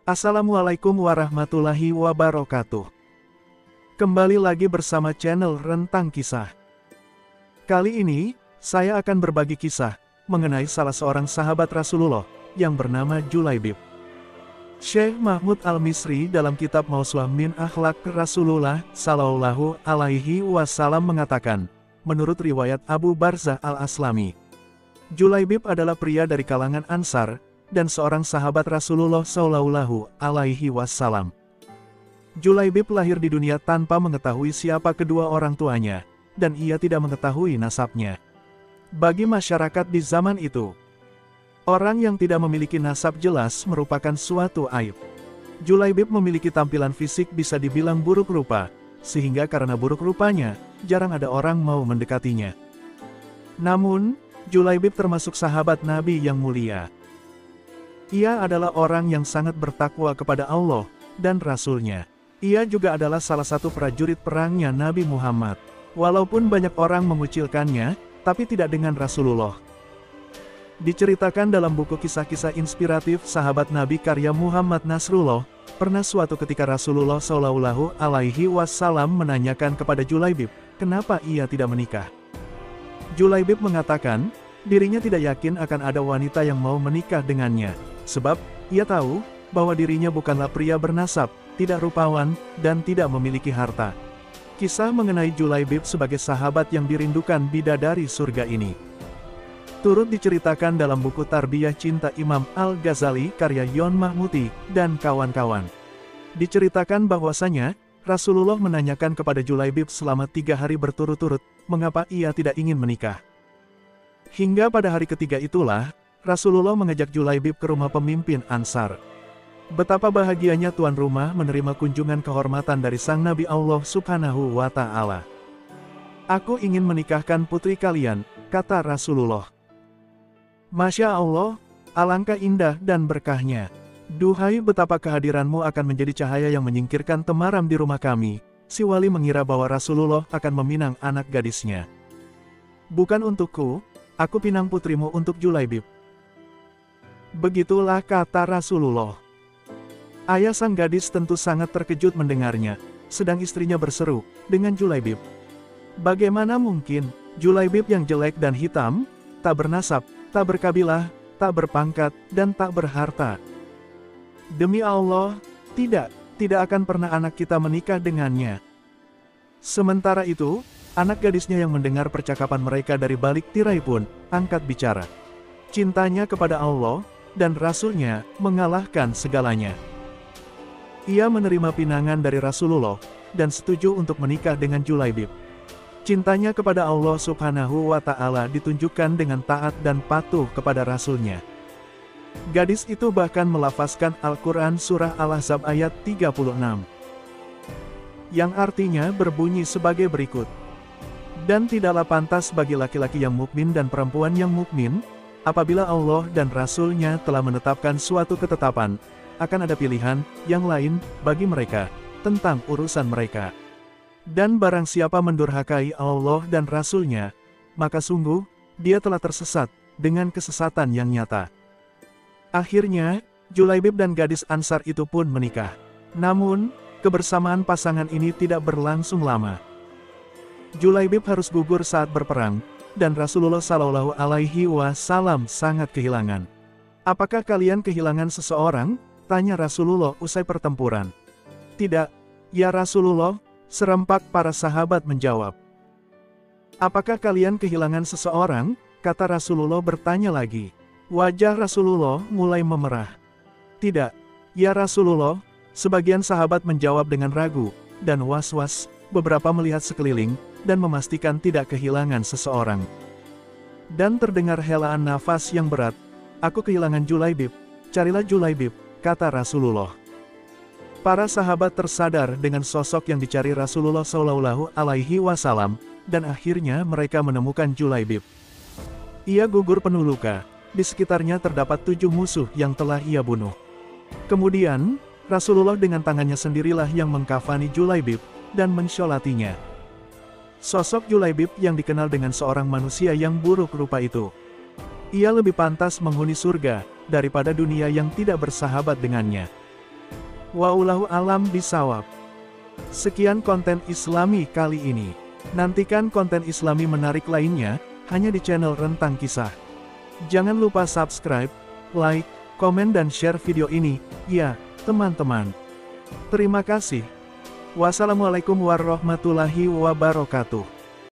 Assalamualaikum warahmatullahi wabarakatuh. Kembali lagi bersama channel Rentang Kisah. Kali ini, saya akan berbagi kisah mengenai salah seorang sahabat Rasulullah yang bernama Julaibib. Syekh Mahmud Al-Misri dalam kitab Mausu'ah min Akhlaq Rasulullah Sallallahu Alaihi Wasallam mengatakan, menurut riwayat Abu Barzah Al-Aslami, Julaibib adalah pria dari kalangan Ansar dan seorang sahabat Rasulullah Sallallahu Alaihi Wasallam. Julaibib lahir di dunia tanpa mengetahui siapa kedua orang tuanya, dan ia tidak mengetahui nasabnya. Bagi masyarakat di zaman itu, orang yang tidak memiliki nasab jelas merupakan suatu aib. Julaibib memiliki tampilan fisik bisa dibilang buruk rupa, sehingga karena buruk rupanya, jarang ada orang mau mendekatinya. Namun, Julaibib termasuk sahabat Nabi yang mulia. Ia adalah orang yang sangat bertakwa kepada Allah dan Rasul-Nya. Ia juga adalah salah satu prajurit perangnya Nabi Muhammad. Walaupun banyak orang mengucilkannya, tapi tidak dengan Rasulullah. Diceritakan dalam buku kisah-kisah inspiratif sahabat Nabi karya Muhammad Nasrullah, pernah suatu ketika Rasulullah Shallallahu Alaihi Wasallam menanyakan kepada Julaibib, kenapa ia tidak menikah. Julaibib mengatakan, dirinya tidak yakin akan ada wanita yang mau menikah dengannya. Sebab, ia tahu bahwa dirinya bukanlah pria bernasab, tidak rupawan, dan tidak memiliki harta. Kisah mengenai Julaibib sebagai sahabat yang dirindukan bidadari surga ini turut diceritakan dalam buku Tarbiyah Cinta Imam Al-Ghazali karya Yon Mahmudi dan kawan-kawan. Diceritakan bahwasanya, Rasulullah menanyakan kepada Julaibib selama 3 hari berturut-turut, mengapa ia tidak ingin menikah. Hingga pada hari ketiga itulah, Rasulullah mengajak Julaibib ke rumah pemimpin Ansar. Betapa bahagianya tuan rumah menerima kunjungan kehormatan dari sang Nabi Allah Subhanahu wa Ta'ala. Aku ingin menikahkan putri kalian, kata Rasulullah. Masya Allah, alangkah indah dan berkahnya. Duhai betapa kehadiranmu akan menjadi cahaya yang menyingkirkan temaram di rumah kami. Si wali mengira bahwa Rasulullah akan meminang anak gadisnya. Bukan untukku, aku pinang putrimu untuk Julaibib. Begitulah kata Rasulullah. Ayah sang gadis tentu sangat terkejut mendengarnya, sedang istrinya berseru, dengan Julaibib. Bagaimana mungkin, Julaibib yang jelek dan hitam, tak bernasab, tak berkabilah, tak berpangkat, dan tak berharta. Demi Allah, tidak akan pernah anak kita menikah dengannya. Sementara itu, anak gadisnya yang mendengar percakapan mereka dari balik tirai pun, angkat bicara. Cintanya kepada Allah dan Rasul-Nya mengalahkan segalanya. Ia menerima pinangan dari Rasulullah, dan setuju untuk menikah dengan Julaibib. Cintanya kepada Allah Subhanahu wa Ta'ala ditunjukkan dengan taat dan patuh kepada Rasul-Nya. Gadis itu bahkan melafazkan Al-Quran Surah Al-Ahzab ayat 36. Yang artinya berbunyi sebagai berikut. Dan tidaklah pantas bagi laki-laki yang mukmin dan perempuan yang mukmin, apabila Allah dan Rasul-Nya telah menetapkan suatu ketetapan, akan ada pilihan yang lain bagi mereka tentang urusan mereka. Dan barang siapa mendurhakai Allah dan Rasul-Nya, maka sungguh, dia telah tersesat dengan kesesatan yang nyata. Akhirnya, Julaibib dan gadis Ansar itu pun menikah. Namun, kebersamaan pasangan ini tidak berlangsung lama. Julaibib harus gugur saat berperang, dan Rasulullah Shallallahu Alaihi Wasallam sangat kehilangan. Apakah kalian kehilangan seseorang? Tanya Rasulullah usai pertempuran. Tidak, ya Rasulullah, serempak para sahabat menjawab. Apakah kalian kehilangan seseorang? Kata Rasulullah bertanya lagi. Wajah Rasulullah mulai memerah. Tidak, ya Rasulullah, sebagian sahabat menjawab dengan ragu dan was-was, beberapa melihat sekeliling, dan memastikan tidak kehilangan seseorang. Dan terdengar helaan nafas yang berat. Aku kehilangan Julaibib, carilah Julaibib, kata Rasulullah. Para sahabat tersadar dengan sosok yang dicari Rasulullah Shallallahu Alaihi Wasallam, dan akhirnya mereka menemukan Julaibib. Ia gugur penuh luka, di sekitarnya terdapat 7 musuh yang telah ia bunuh. Kemudian, Rasulullah dengan tangannya sendirilah yang mengkafani Julaibib, dan mensyolatinya. Sosok Julaibib yang dikenal dengan seorang manusia yang buruk rupa itu. Ia lebih pantas menghuni surga, daripada dunia yang tidak bersahabat dengannya. Wallahu alam bisawab. Sekian konten Islami kali ini. Nantikan konten Islami menarik lainnya, hanya di channel Rentang Kisah. Jangan lupa subscribe, like, komen dan share video ini, ya, teman-teman. Terima kasih. Wassalamualaikum warahmatullahi wabarakatuh.